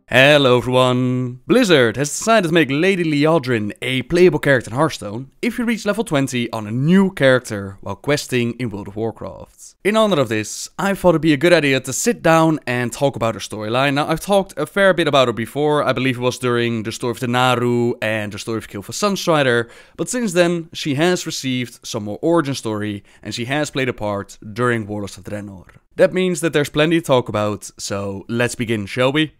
Hello everyone! Blizzard has decided to make Lady Liadrin a playable character in Hearthstone if you reach level 20 on a new character while questing in World of Warcraft. In honor of this, I thought it'd be a good idea to sit down and talk about her storyline. Now, I've talked a fair bit about her before. I believe it was during the story of the Naru and the story of Kil'jaeden Sunstrider, but since then she has received some more origin story and she has played a part during Warlords of Draenor. That means that there's plenty to talk about, so let's begin, shall we?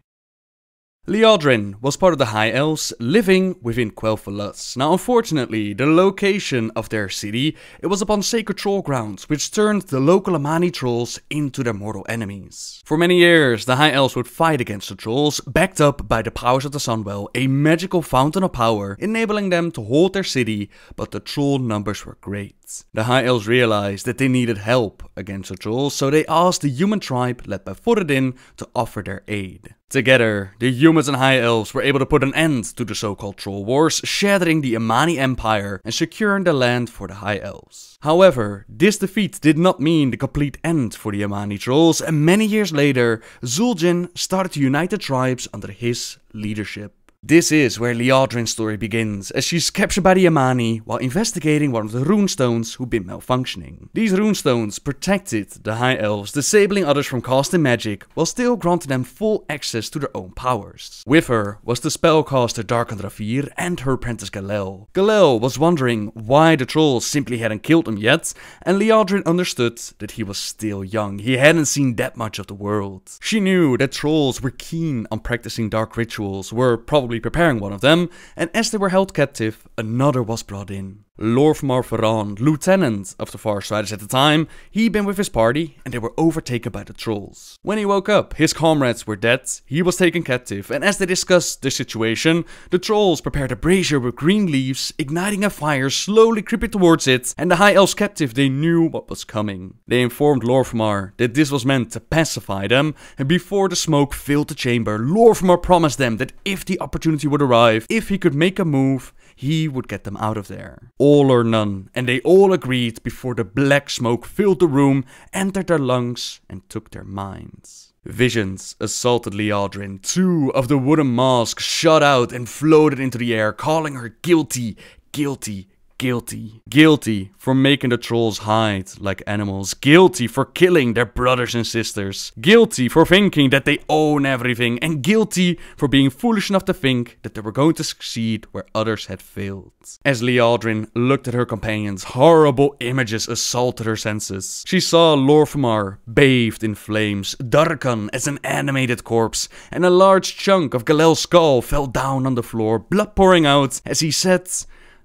Liadrin was part of the High Elves living within Kael'thas. Now, unfortunately, the location of their city, it was upon sacred troll grounds, which turned the local Amani trolls into their mortal enemies. For many years, the High Elves would fight against the trolls, backed up by the powers of the Sunwell, a magical fountain of power, enabling them to hold their city, but the troll numbers were great. The High Elves realized that they needed help against the trolls, so they asked the human tribe led by Thoradin to offer their aid. Together, the humans and High Elves were able to put an end to the so-called troll wars, shattering the Amani Empire and securing the land for the High Elves. However, this defeat did not mean the complete end for the Amani trolls, and many years later, Zul'jin started to unite the tribes under his leadership. This is where Liadrin's story begins, as she's captured by the Amani while investigating one of the runestones who've been malfunctioning. These runestones protected the High Elves, disabling others from casting magic, while still granting them full access to their own powers. With her was the spellcaster Darkandravir and her apprentice Galel. Galel was wondering why the trolls simply hadn't killed him yet, and Liadrin understood that he was still young, he hadn't seen that much of the world. She knew that trolls were keen on practicing dark rituals, were probably preparing one of them, and as they were held captive, another was brought in. Lor'themar, lieutenant of the Sunstriders at the time, he'd been with his party and they were overtaken by the trolls. When he woke up, his comrades were dead, he was taken captive, and as they discussed the situation, the trolls prepared a brazier with green leaves, igniting a fire slowly creeping towards it, and the High Elves captive, they knew what was coming. They informed Lor'themar that this was meant to pacify them, and before the smoke filled the chamber, Lor'themar promised them that if the opportunity would arrive, if he could make a move, he would get them out of there. All or none, and they all agreed before the black smoke filled the room, entered their lungs, and took their minds. Visions assaulted Liadrin. Two of the wooden masks shot out and floated into the air, calling her guilty, guilty, guilty. Guilty for making the trolls hide like animals. Guilty for killing their brothers and sisters. Guilty for thinking that they own everything. And guilty for being foolish enough to think that they were going to succeed where others had failed. As Liadrin looked at her companions, horrible images assaulted her senses. She saw Lor'themar bathed in flames, Darkan as an animated corpse, and a large chunk of Galel's skull fell down on the floor, blood pouring out as he said,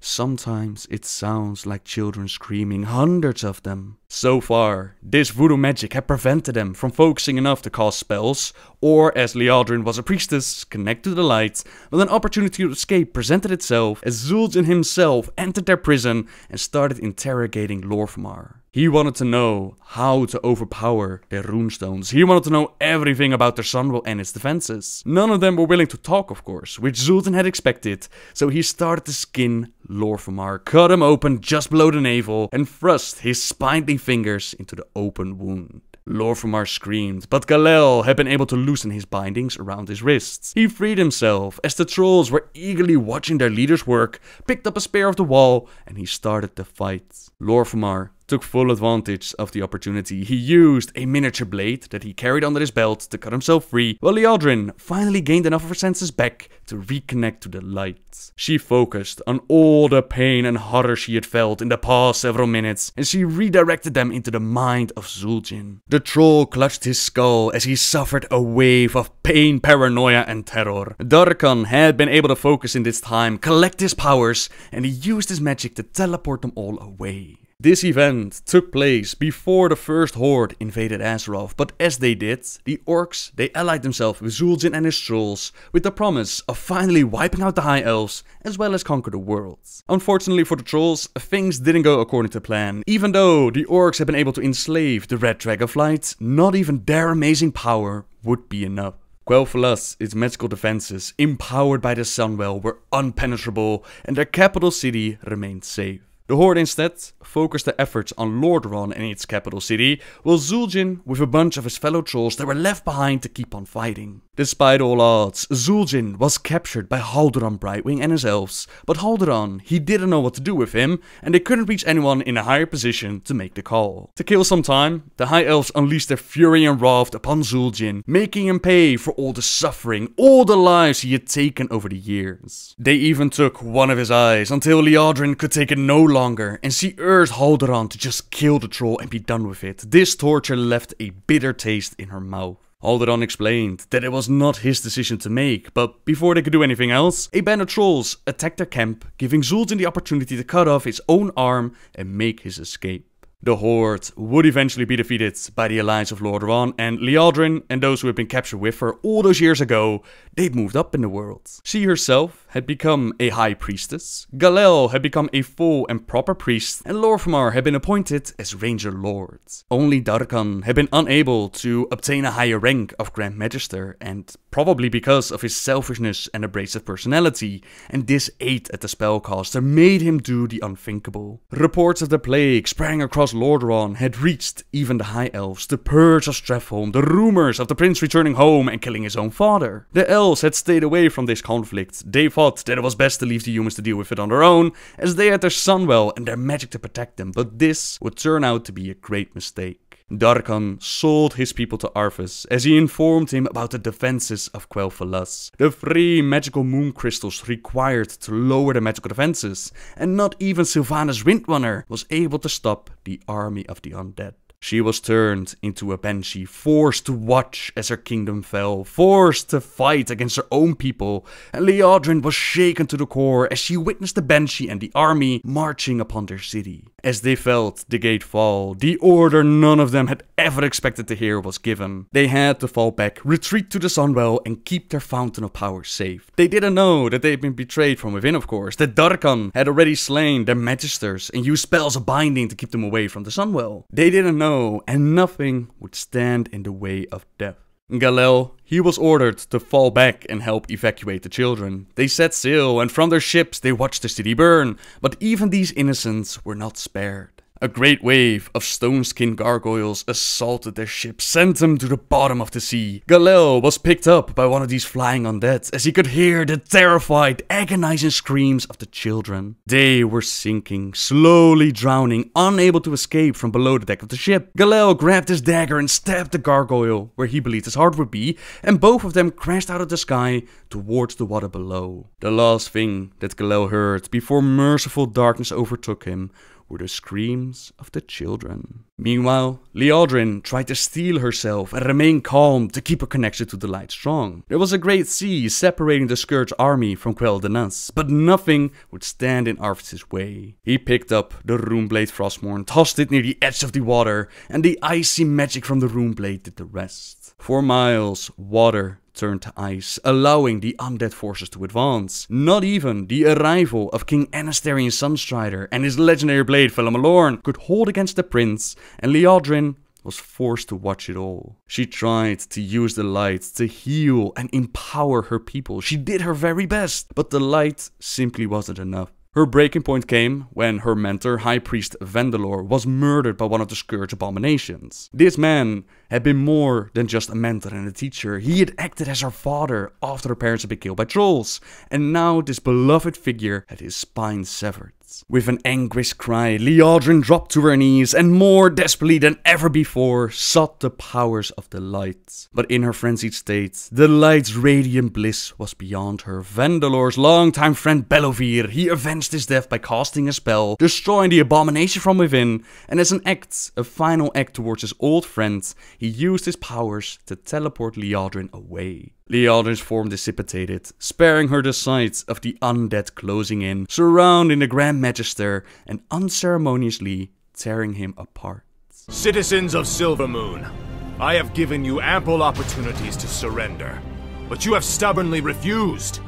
"Sometimes it sounds like children screaming, hundreds of them." So far, this voodoo magic had prevented them from focusing enough to cast spells, or as Liadrin was a priestess, connect to the light, but an opportunity to escape presented itself as Zul'jin himself entered their prison and started interrogating Lor'themar. He wanted to know how to overpower their runestones. He wanted to know everything about their Sunwell and its defenses. None of them were willing to talk, of course, which Zul'jin had expected, so he started to skin Lor'themar, cut him open just below the navel, and thrust his spindly fingers into the open wound. Lor'themar screamed, but Galel had been able to loosen his bindings around his wrists. He freed himself as the trolls were eagerly watching their leaders work, picked up a spear off the wall, and he started the fight. Lor'themar took full advantage of the opportunity. He used a miniature blade that he carried under his belt to cut himself free, while Liadrin finally gained enough of her senses back to reconnect to the light. She focused on all the pain and horror she had felt in the past several minutes, and she redirected them into the mind of Zul'jin. The troll clutched his skull as he suffered a wave of pain, paranoia, and terror. Darkan had been able to focus in this time, collect his powers, and he used his magic to teleport them all away. This event took place before the first Horde invaded Azeroth, but as they did, the orcs, they allied themselves with Zul'jin and his trolls, with the promise of finally wiping out the High Elves, as well as conquer the world. Unfortunately for the trolls, things didn't go according to plan. Even though the orcs had been able to enslave the Red Dragonflight, not even their amazing power would be enough. Kael'thas, its magical defenses, empowered by the Sunwell, were impenetrable, and their capital city remained safe. The Horde instead focused their efforts on Lor'themar and its capital city, while Zul'jin with a bunch of his fellow trolls that were left behind to keep on fighting. Despite all odds, Zul'jin was captured by Hal'dan Brightwing and his elves, but Hal'dan, he didn't know what to do with him, and they couldn't reach anyone in a higher position to make the call. To kill some time, the High Elves unleashed their fury and wrath upon Zul'jin, making him pay for all the suffering, all the lives he had taken over the years. They even took one of his eyes until Liadrin could take it no longer, and she urged Hal'dan to just kill the troll and be done with it. This torture left a bitter taste in her mouth. Hal'dan explained that it was not his decision to make, but before they could do anything else, a band of trolls attacked their camp, giving Zul'jin the opportunity to cut off his own arm and make his escape. The Horde would eventually be defeated by the alliance of Lor'themar, and Liadrin and those who had been captured with her all those years ago, they'd moved up in the world. She herself had become a high priestess, Galel had become a full and proper priest, and Lor'themar had been appointed as Ranger Lord. Only Dar'kan had been unable to obtain a higher rank of Grand Magister, and probably because of his selfishness and abrasive personality, and this ate at the spellcaster made him do the unthinkable. Reports of the plague spreading across Lor'themar had reached even the High Elves, the purge of Strathholm, the rumors of the prince returning home and killing his own father. The elves had stayed away from this conflict. They thought that it was best to leave the humans to deal with it on their own, as they had their Sunwell and their magic to protect them, but this would turn out to be a great mistake. Dar'kan sold his people to Arthas as he informed him about the defenses of Kael'thas, the 3 magical moon crystals required to lower the magical defenses, and not even Sylvanas Windrunner was able to stop the army of the undead. She was turned into a banshee, forced to watch as her kingdom fell, forced to fight against her own people, and Liadrin was shaken to the core as she witnessed the banshee and the army marching upon their city. As they felt the gate fall, the order none of them had ever expected to hear was given. They had to fall back, retreat to the Sunwell, and keep their fountain of power safe. They didn't know that they had been betrayed from within, of course, that Dar'kan had already slain their magisters and used spells of binding to keep them away from the Sunwell. They didn't know, and nothing would stand in the way of death. Galel, he was ordered to fall back and help evacuate the children. They set sail, and from their ships they watched the city burn, but even these innocents were not spared. A great wave of stone-skinned gargoyles assaulted their ship, sent them to the bottom of the sea. Galel was picked up by one of these flying undead as he could hear the terrified, agonizing screams of the children. They were sinking, slowly drowning, unable to escape from below the deck of the ship. Galel grabbed his dagger and stabbed the gargoyle where he believed his heart would be, and both of them crashed out of the sky towards the water below. The last thing that Galel heard before merciful darkness overtook him were the screams of the children. Meanwhile, Liadrin tried to steel herself and remain calm to keep her connection to the light strong. There was a great sea separating the Scourge army from Kael'thas, but nothing would stand in Arthas' way. He picked up the Runeblade Frostmourne, tossed it near the edge of the water, and the icy magic from the Runeblade did the rest. For miles, water turned to ice, allowing the undead forces to advance. Not even the arrival of King Anastarian Sunstrider and his legendary blade Felamalorn could hold against the prince, and Liadrin was forced to watch it all. She tried to use the light to heal and empower her people. She did her very best, but the light simply wasn't enough. Her breaking point came when her mentor, High Priest Vendalor, was murdered by one of the Scourge abominations. This man had been more than just a mentor and a teacher. He had acted as her father after her parents had been killed by trolls, and now this beloved figure had his spine severed. With an anguished cry, Liadrin dropped to her knees and more desperately than ever before sought the powers of the light. But in her frenzied state, the light's radiant bliss was beyond her. Vendalor's longtime friend Belovir, he avenged his death by casting a spell, destroying the abomination from within, and as an act, a final act towards his old friend, he used his powers to teleport Liadrin away. Liadrin's form dissipated, sparing her the sight of the undead closing in, surrounding the Grand Magister, and unceremoniously tearing him apart. Citizens of Silvermoon, I have given you ample opportunities to surrender, but you have stubbornly refused.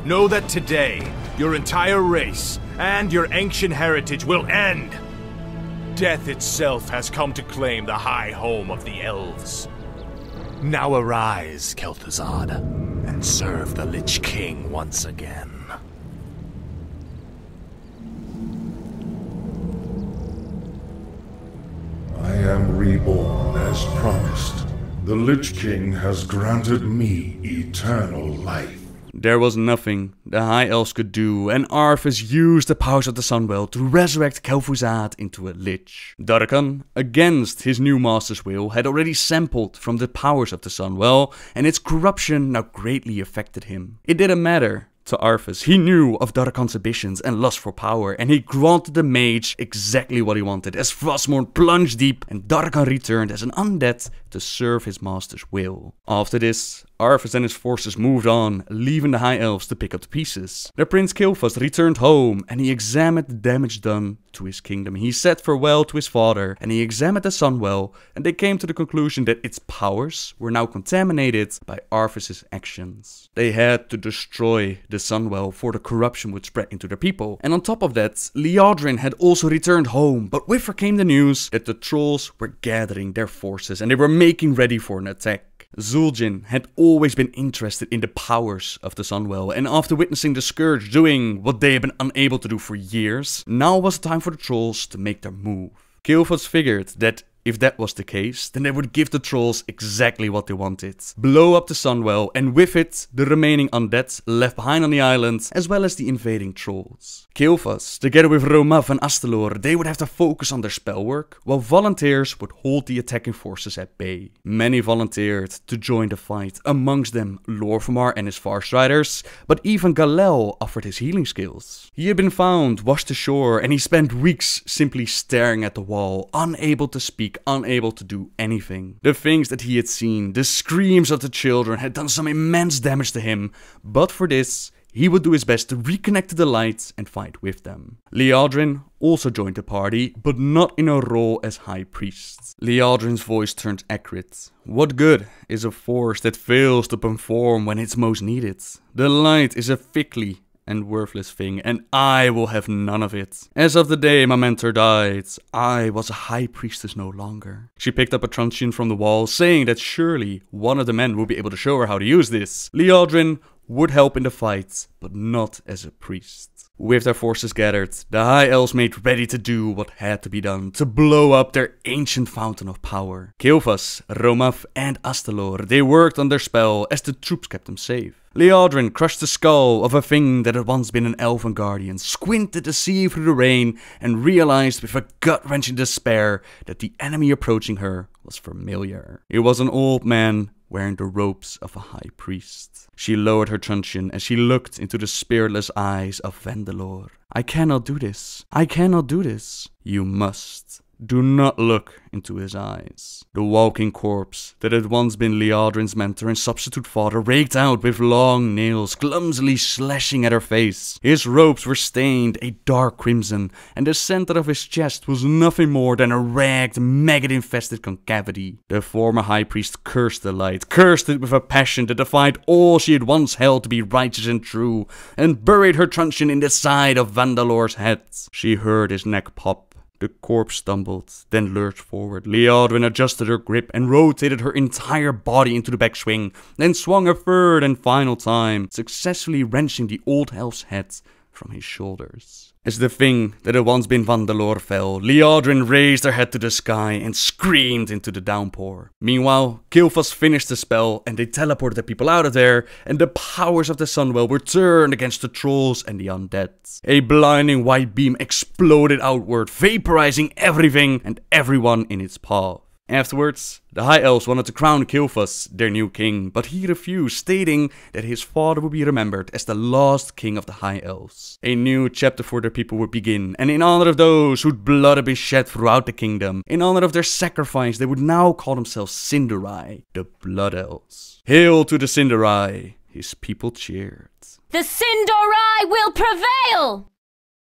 Know that today, your entire race and your ancient heritage will end. Death itself has come to claim the high home of the elves. Now arise, Kael'thas, and serve the Lich King once again. reborn as promised. The Lich King has granted me eternal life. There was nothing the High Elves could do, and Arthas used the powers of the Sunwell to resurrect Kel'Thuzad into a Lich. Darkhan, against his new master's will, had already sampled from the powers of the Sunwell, and its corruption now greatly affected him. It didn't matter to Arthas. He knew of Darkhan's ambitions and lust for power, and he granted the mage exactly what he wanted, as Frostmourne plunged deep and Darkhan returned as an undead to serve his master's will. After this, Arthas and his forces moved on, leaving the High Elves to pick up the pieces. Their prince Kael'thas returned home, and he examined the damage done to his kingdom. He said farewell to his father, and he examined the Sunwell, and they came to the conclusion that its powers were now contaminated by Arthas' actions. They had to destroy the Sunwell for the corruption would spread into their people. And on top of that, Liadrin had also returned home, but with her came the news that the trolls were gathering their forces and they were making ready for an attack. Zul'jin had always been interested in the powers of the Sunwell, and after witnessing the Scourge doing what they had been unable to do for years, now was the time for the trolls to make their move. Kael'thas figured that if that was the case, then they would give the trolls exactly what they wanted. Blow up the Sunwell, and with it, the remaining undead left behind on the island, as well as the invading trolls. Kael'thas, together with Romaf and Astalor, they would have to focus on their spell work, while volunteers would hold the attacking forces at bay. Many volunteered to join the fight, amongst them Lor'themar and his Sunstriders, but even Galel offered his healing skills. He had been found, washed ashore, and he spent weeks simply staring at the wall, unable to speak, unable to do anything. The things that he had seen, the screams of the children, had done some immense damage to him, but for this, he would do his best to reconnect to the light and fight with them. Liadrin also joined the party, but not in a role as High Priest. Liadrin's voice turned acrid. What good is a force that fails to perform when it's most needed? The light is a fickly and worthless thing, and I will have none of it. As of the day my mentor died, I was a High Priestess no longer. She picked up a truncheon from the wall, saying that surely one of the men would be able to show her how to use this. Liadrin would help in the fight, but not as a priest. With their forces gathered, the High Elves made ready to do what had to be done to blow up their ancient fountain of power. Kael'thas, Romaf and Astalor, they worked on their spell as the troops kept them safe. Liadrin crushed the skull of a thing that had once been an elven guardian, squinted to see through the rain, and realized with a gut-wrenching despair that the enemy approaching her was familiar. It was an old man wearing the robes of a high priest. She lowered her truncheon as she looked into the spiritless eyes of Vandalor. I cannot do this. I cannot do this. You must. Do not look into his eyes. The walking corpse that had once been Liadrin's mentor and substitute father raked out with long nails, clumsily slashing at her face. His robes were stained a dark crimson, and the center of his chest was nothing more than a ragged, maggot-infested concavity. The former high priest cursed the light, cursed it with a passion that defied all she had once held to be righteous and true, and buried her truncheon in the side of Vandalor's head. She heard his neck pop. The corpse stumbled, then lurched forward. Liadrin adjusted her grip and rotated her entire body into the backswing, then swung a third and final time, successfully wrenching the old elf's head from his shoulders. As the thing that had once been Vandalor fell, Liadrin raised her head to the sky and screamed into the downpour. Meanwhile, Kael'thas finished the spell and they teleported the people out of there, and the powers of the Sunwell were turned against the trolls and the undead. A blinding white beam exploded outward, vaporizing everything and everyone in its path. Afterwards, the High Elves wanted to crown Kael'thas their new king, but he refused, stating that his father would be remembered as the last king of the High Elves. A new chapter for their people would begin, and in honor of those whose blood had been shed throughout the kingdom, in honor of their sacrifice, they would now call themselves Cinderai, the Blood Elves. Hail to the Cinderai! His people cheered. The Cinderai will prevail!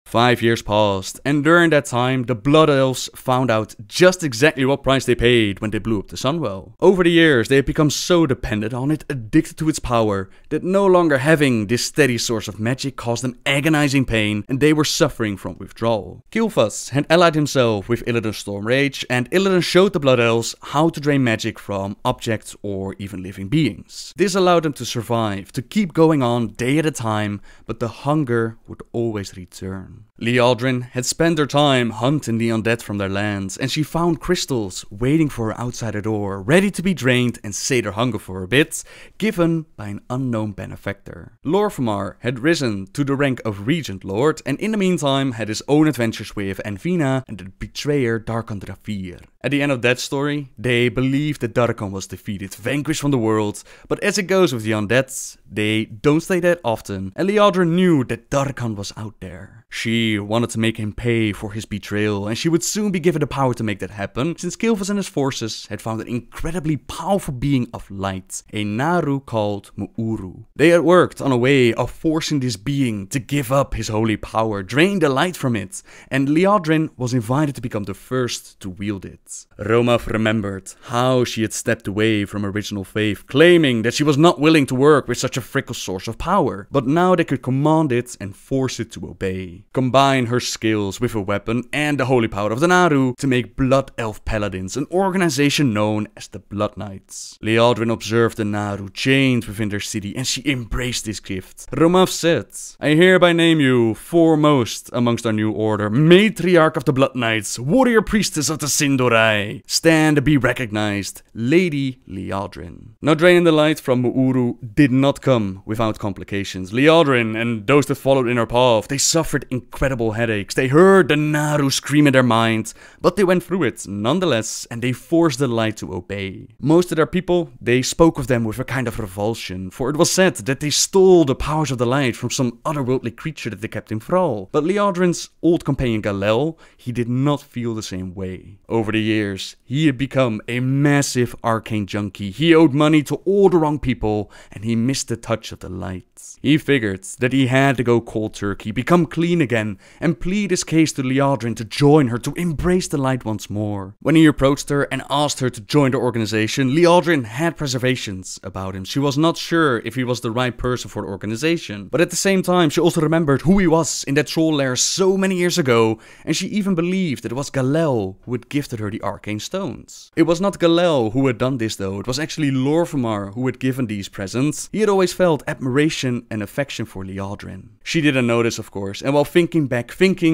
5 years passed, and during that time, the Blood Elves found out just exactly what price they paid when they blew up the Sunwell. Over the years, they had become so dependent on it, addicted to its power, that no longer having this steady source of magic caused them agonizing pain, and they were suffering from withdrawal. Kael'thas had allied himself with Illidan's Stormrage, and Illidan showed the Blood Elves how to drain magic from objects or even living beings. This allowed them to survive, to keep going on day at a time, but the hunger would always return. born. Liadrin had spent her time hunting the undead from their lands, and she found crystals waiting for her outside the door, ready to be drained and sate her hunger for a bit, given by an unknown benefactor. Lor'themar had risen to the rank of Regent Lord, and in the meantime had his own adventures with Anvina and the betrayer Teron'Gor. At the end of that story, they believed that Teron'Gor was defeated, vanquished from the world, but as it goes with the undead, they don't stay that often, and Liadrin knew that Teron'Gor was out there. She wanted to make him pay for his betrayal, and she would soon be given the power to make that happen, since Kael'thas and his forces had found an incredibly powerful being of light, a Naru called Mu'uru. They had worked on a way of forcing this being to give up his holy power, drain the light from it, and Liadrin was invited to become the first to wield it. Romaf remembered how she had stepped away from original faith, claiming that she was not willing to work with such a fickle source of power, but now they could command it and force it to obey. Combine her skills with a weapon and the holy power of the Naru to make Blood Elf Paladins, an organization known as the Blood Knights. Liadrin observed the Naru chained within their city, and she embraced this gift. Romaf said, "I hereby name you foremost amongst our new order, Matriarch of the Blood Knights, Warrior Priestess of the Sindorai. Stand and be recognized, Lady Liadrin." Now draining the light from Mu'uru did not come without complications. Liadrin and those that followed in her path, they suffered incredible headaches. They heard the Naru scream in their minds, but they went through it nonetheless, and they forced the light to obey. Most of their people, they spoke of them with a kind of revulsion, for it was said that they stole the powers of the light from some otherworldly creature that they kept in thrall. But Liadrin's old companion Galel, he did not feel the same way. Over the years, he had become a massive arcane junkie. He owed money to all the wrong people, and he missed the touch of the light. He figured that he had to go cold turkey, become clean again, and plead his case to Liadrin to join her, to embrace the light once more. When he approached her and asked her to join the organization, Liadrin had reservations about him. She was not sure if he was the right person for the organization, but at the same time she also remembered who he was in that troll lair so many years ago, and she even believed that it was Galel who had gifted her the arcane stones. It was not Galel who had done this though, it was actually Lor'themar who had given these presents. He had always felt admiration and affection for Liadrin. She didn't notice, of course, and while thinking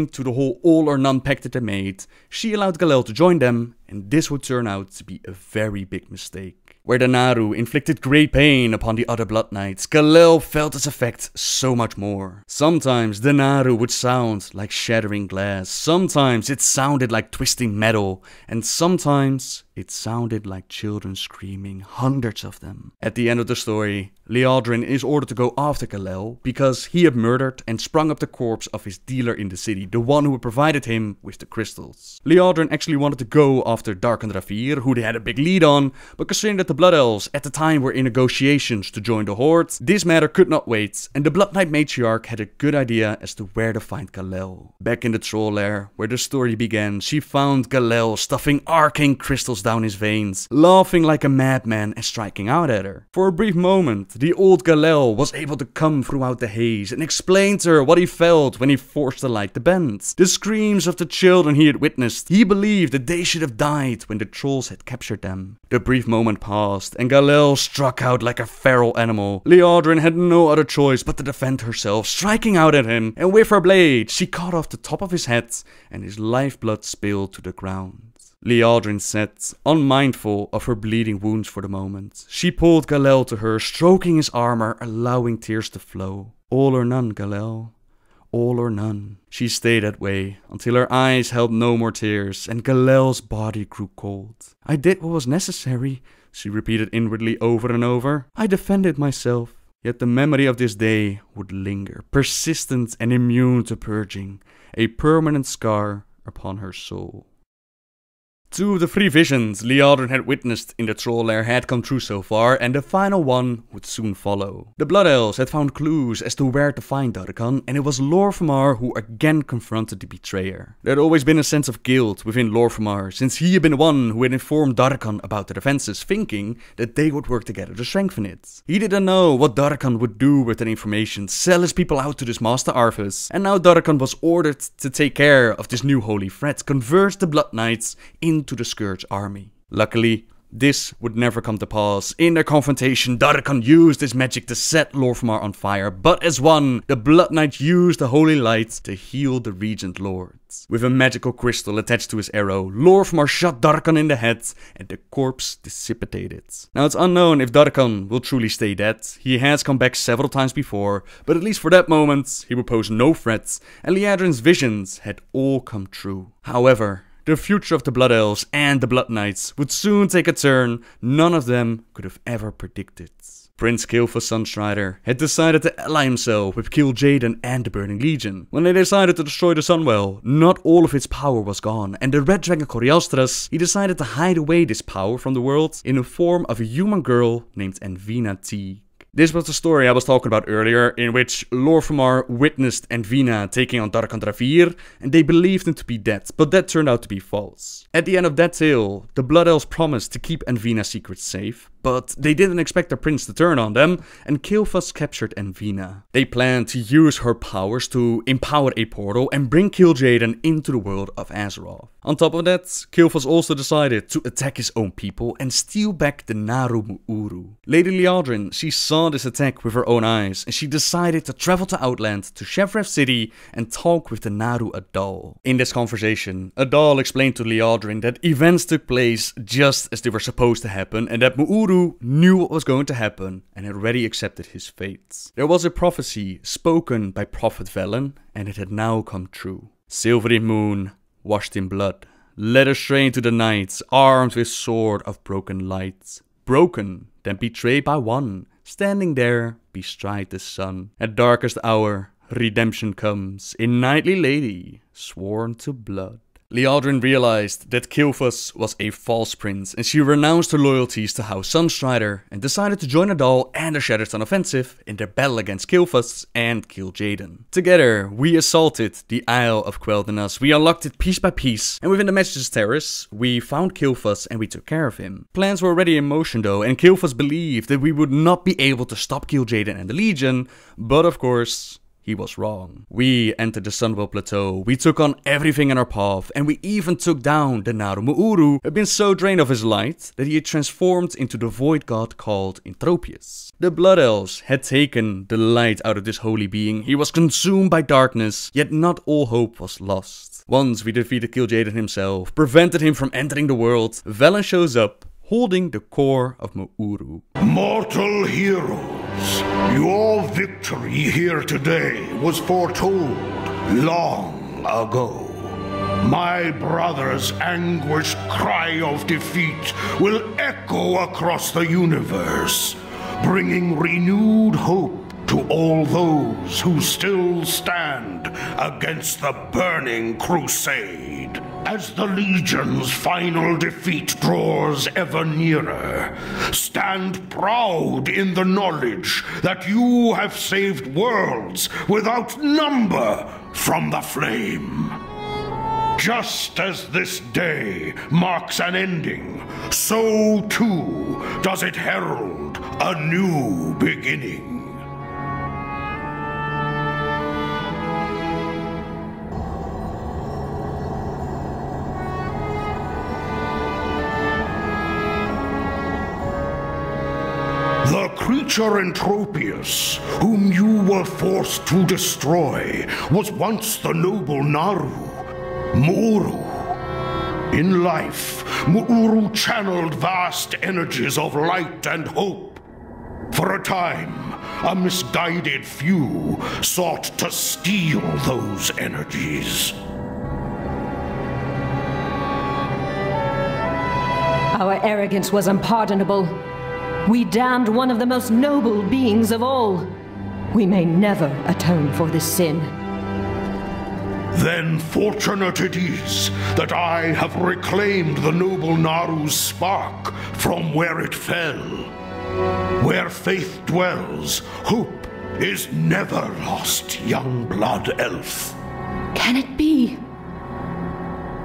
to the whole all or none pact that they made, she allowed Galel to join them, and this would turn out to be a very big mistake. Where the Naru inflicted great pain upon the other Blood Knights, Galel felt its effect so much more. Sometimes the Naru would sound like shattering glass, sometimes it sounded like twisting metal, and sometimes it sounded like children screaming, hundreds of them. At the end of the story, Liadrin is ordered to go after Galel because he had murdered and sprung up the corpse of his dealer in the city, the one who had provided him with the crystals. Liadrin actually wanted to go after Teron'Gor, who they had a big lead on, but considering that the Blood Elves at the time were in negotiations to join the Horde, this matter could not wait, and the Blood Knight Matriarch had a good idea as to where to find Galel. Back in the troll lair, where the story began, she found Galel stuffing arcane crystals down his veins, laughing like a madman and striking out at her. For a brief moment, the old Galel was able to come throughout the haze and explain to her what he felt when he forced the light to bend. The screams of the children he had witnessed, he believed that they should have died when the trolls had captured them. The brief moment passed, and Galel struck out like a feral animal. Liadrin had no other choice but to defend herself, striking out at him, and with her blade, she cut off the top of his head, and his lifeblood spilled to the ground. Liadrin sat, unmindful of her bleeding wounds for the moment. She pulled Galel to her, stroking his armor, allowing tears to flow. All or none, Galel. All or none. She stayed that way, until her eyes held no more tears, and Galel's body grew cold. I did what was necessary, she repeated inwardly over and over. I defended myself. Yet the memory of this day would linger, persistent and immune to purging, a permanent scar upon her soul. Two of the three visions Liadrin had witnessed in the troll lair had come true so far, and the final one would soon follow. The Blood Elves had found clues as to where to find Teron'Gor, and it was Lor'themar who again confronted the betrayer. There had always been a sense of guilt within Lor'themar, since he had been the one who had informed Teron'Gor about the defenses, thinking that they would work together to strengthen it. He didn't know what Teron'Gor would do with that information, sell his people out to this Master Arthas, and now Teron'Gor was ordered to take care of this new holy threat, convert the Blood Knights into the Scourge army. Luckily, This would never come to pass. In their confrontation, Darkon used his magic to set Lor'themar on fire, but as one, the Blood Knight used the Holy Light to heal the Regent Lords. With a magical crystal attached to his arrow, Lor'themar shot Darkon in the head and the corpse dissipated. Now it's unknown if Darkon will truly stay dead. He has come back several times before, but at least for that moment, he would pose no threats, and Liadrin's visions had all come true. However, the future of the Blood Elves and the Blood Knights would soon take a turn none of them could have ever predicted. Prince Kael'thas Sunstrider had decided to ally himself with Kil'jaeden and the Burning Legion. When they decided to destroy the Sunwell, not all of its power was gone, and the Red Dragon Coriastras, he decided to hide away this power from the world in the form of a human girl named Envina Teague. This was the story I was talking about earlier, in which Lor'themar witnessed Envina taking on Darkon Dravir, and they believed him to be dead, but that turned out to be false. At the end of that tale, the Blood Elves promised to keep Envina's secrets safe, but they didn't expect the prince to turn on them, and Kael'thas captured Envina. They planned to use her powers to empower a portal and bring Kil'jaeden into the world of Azeroth. On top of that, Kael'thas also decided to attack his own people and steal back the Naru Mu'uru. Lady Liadrin, she saw this attack with her own eyes, and she decided to travel to Outland to Shevrev City and talk with the Naru Adal. In this conversation, Adal explained to Liadrin that events took place just as they were supposed to happen, and that Mu'uru knew what was going to happen and had already accepted his fate. There was a prophecy spoken by Prophet Velen, and it had now come true. Silvery moon, washed in blood, led astray into the night, armed with sword of broken light. Broken, then betrayed by one, standing there bestride the sun. At darkest hour, redemption comes, in knightly lady, sworn to blood. Liadrin realized that Kael'thas was a false prince, and she renounced her loyalties to House Sunstrider and decided to join Adal and the Shatterstone Offensive in their battle against Kael'thas and Kil'jaeden. Together, we assaulted the Isle of Quel'Thanas, we unlocked it piece by piece, and within the Mage's Terrace, we found Kael'thas and we took care of him. Plans were already in motion though, and Kael'thas believed that we would not be able to stop Kil'jaeden and the Legion, but of course, he was wrong. We entered the Sunwell Plateau, we took on everything in our path, and we even took down the Naru Mu'uru, who had been so drained of his light that he had transformed into the void god called Entropius. The Blood Elves had taken the light out of this holy being, he was consumed by darkness, yet not all hope was lost. Once we defeated Kil'jaeden himself, prevented him from entering the world, Velen shows up, holding the core of Mu'uru. Mortal heroes, your victory here today was foretold long ago. My brother's anguished cry of defeat will echo across the universe, bringing renewed hope to all those who still stand against the burning crusade. As the Legion's final defeat draws ever nearer, stand proud in the knowledge that you have saved worlds without number from the flame. Just as this day marks an ending, so too does it herald a new beginning. The creature Entropius, whom you were forced to destroy, was once the noble Naru, Mu'uru. In life, Mu'uru channeled vast energies of light and hope. For a time, a misguided few sought to steal those energies. Our arrogance was unpardonable. We damned one of the most noble beings of all. We may never atone for this sin. Then fortunate it is that I have reclaimed the noble Naru's spark from where it fell. Where faith dwells, hope is never lost, young blood elf. Can it be?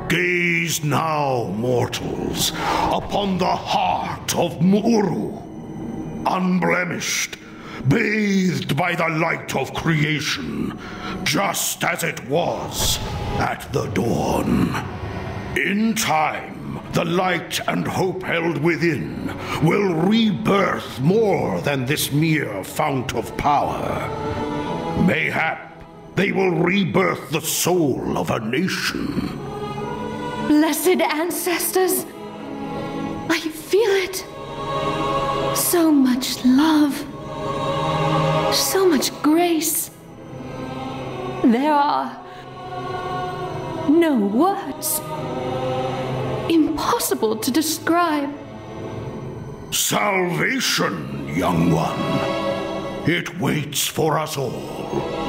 Gaze now, mortals, upon the heart of Mu'uru, unblemished, bathed by the light of creation, just as it was at the dawn. In time, The light and hope held within will rebirth more than this mere fount of power. Mayhap they will rebirth the soul of a nation. Blessed ancestors, I feel it. So much love, so much grace. There are no words. Impossible to describe. Salvation, young one. It waits for us all.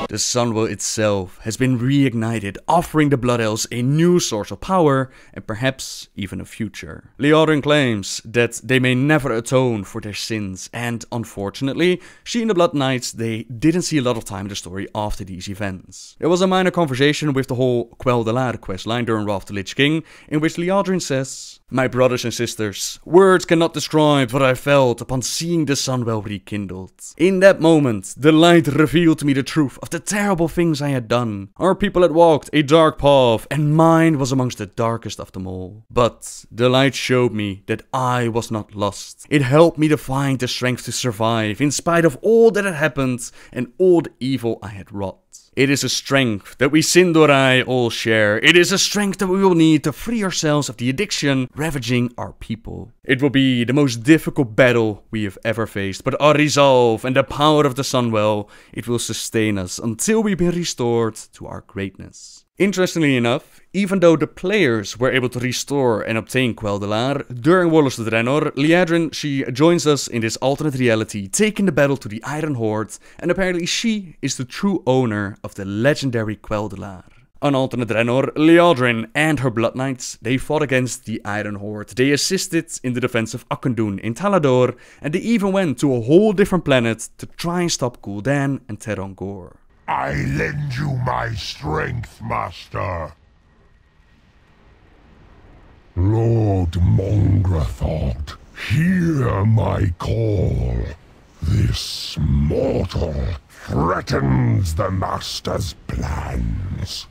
The Sunwell itself has been reignited, offering the Blood Elves a new source of power and perhaps even a future. Liadrin claims that they may never atone for their sins, and unfortunately, she and the Blood Knights, they didn't see a lot of time in the story after these events. There was a minor conversation with the whole Quel'Dalar questline during Wrath of the Lich King, in which Liadrin says, "My brothers and sisters, words cannot describe what I felt upon seeing the Sunwell rekindled. In that moment, the light revealed to me the truth of the terrible things I had done. Our people had walked a dark path, and mine was amongst the darkest of them all. But the light showed me that I was not lost. It helped me to find the strength to survive, in spite of all that had happened and all the evil I had wrought. It is a strength that we Sin'dorei all share. It is a strength that we will need to free ourselves of the addiction ravaging our people. It will be the most difficult battle we have ever faced, but our resolve and the power of the Sunwell, it will sustain us until we've been restored to our greatness." Interestingly enough, even though the players were able to restore and obtain Quel'Dalar during Warlords of Draenor, Liadrin, she joins us in this alternate reality, taking the battle to the Iron Horde, and apparently she is the true owner of the legendary Quel'Dalar. On alternate Draenor, Liadrin and her Blood Knights, they fought against the Iron Horde. They assisted in the defense of Auchindoun in Talador, and they even went to a whole different planet to try and stop Gul'dan and Teron'Gor. I lend you my strength, Master. Lord Mongrathod, hear my call. This mortal threatens the Master's plans.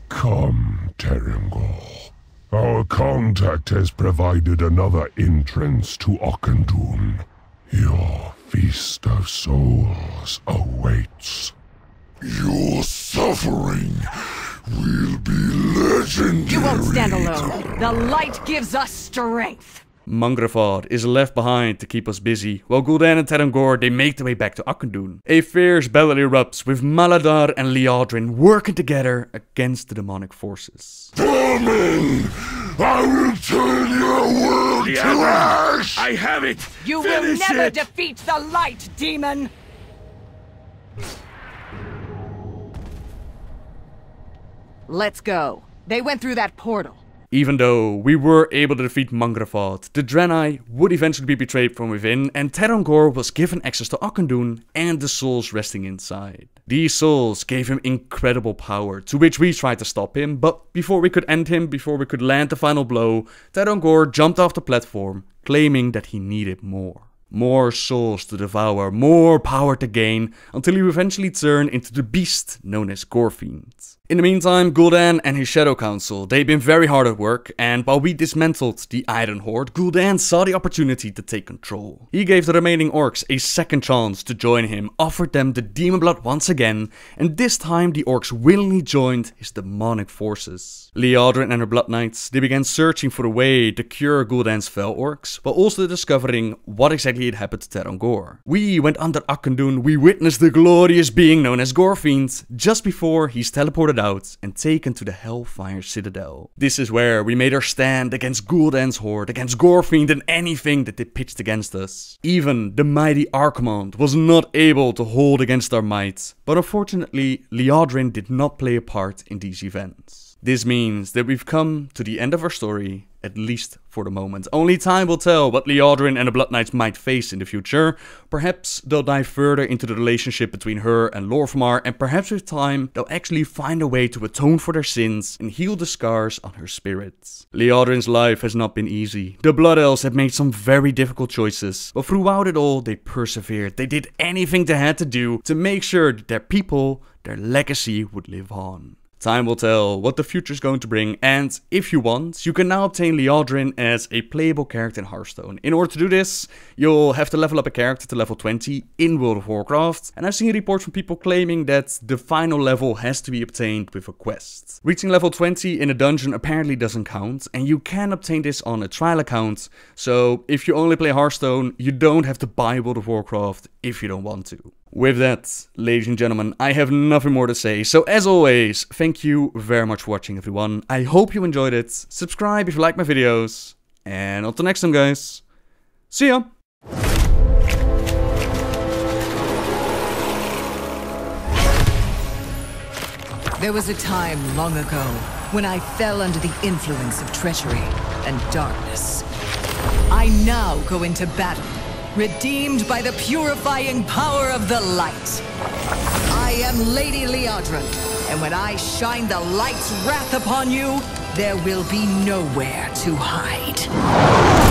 Come, Teron'Gor. Our contact has provided another entrance to Auchindoun. Your feast of souls awaits. Your suffering will be legendary. You won't stand alone. The light gives us strength. Mongrathod is left behind to keep us busy, while Gul'dan and Teron'Gor, they make their way back to Auchindoun. A fierce battle erupts with Maladar and Liadrin working together against the demonic forces. Vermin! I will turn your world to ash! I have it! You will never defeat the light, demon! Let's go. They went through that portal. Even though we were able to defeat Mongrathod, the Draenei would eventually be betrayed from within, and Teron'Gor was given access to Auchindoun and the souls resting inside. These souls gave him incredible power, to which we tried to stop him, but before we could end him, before we could land the final blow, Teron'Gor jumped off the platform, claiming that he needed more. More souls to devour, more power to gain, until he would eventually turn into the beast known as Gorfiend. In the meantime, Gul'dan and his Shadow Council, they've been very hard at work, and while we dismantled the Iron Horde, Gul'dan saw the opportunity to take control. He gave the remaining orcs a second chance to join him, offered them the demon blood once again, and this time the orcs willingly joined his demonic forces. Liadrin and her Blood Knights, they began searching for a way to cure Gul'dan's fell orcs, while also discovering what exactly had happened to Teron'Gor. We went under Auchindoun, we witnessed the glorious being known as Gorfiend, just before he's teleported out and taken to the Hellfire Citadel. This is where we made our stand against Gul'dan's horde, against Gorfiend and anything that they pitched against us. Even the mighty Archimond was not able to hold against our might, but unfortunately Liadrin did not play a part in these events. This means that we've come to the end of our story, at least for the moment. Only time will tell what Liadrin and the Blood Knights might face in the future. Perhaps they'll dive further into the relationship between her and Lor'themar, and perhaps with time they'll actually find a way to atone for their sins and heal the scars on her spirit. Liadrin's life has not been easy. The Blood Elves have made some very difficult choices, but throughout it all they persevered. They did anything they had to do to make sure that their people, their legacy would live on. Time will tell what the future is going to bring, and if you want, you can now obtain Liadrin as a playable character in Hearthstone. In order to do this, you'll have to level up a character to level 20 in World of Warcraft, and I've seen reports from people claiming that the final level has to be obtained with a quest. Reaching level 20 in a dungeon apparently doesn't count, and you can obtain this on a trial account, so if you only play Hearthstone, you don't have to buy World of Warcraft if you don't want to. With that, ladies and gentlemen, I have nothing more to say, so as always, thank you very much for watching everyone. I hope you enjoyed it, subscribe if you like my videos, and until next time guys, see ya! There was a time long ago when I fell under the influence of treachery and darkness. I now go into battle, redeemed by the purifying power of the light. I am Lady Liadrin, and when I shine the light's wrath upon you, there will be nowhere to hide.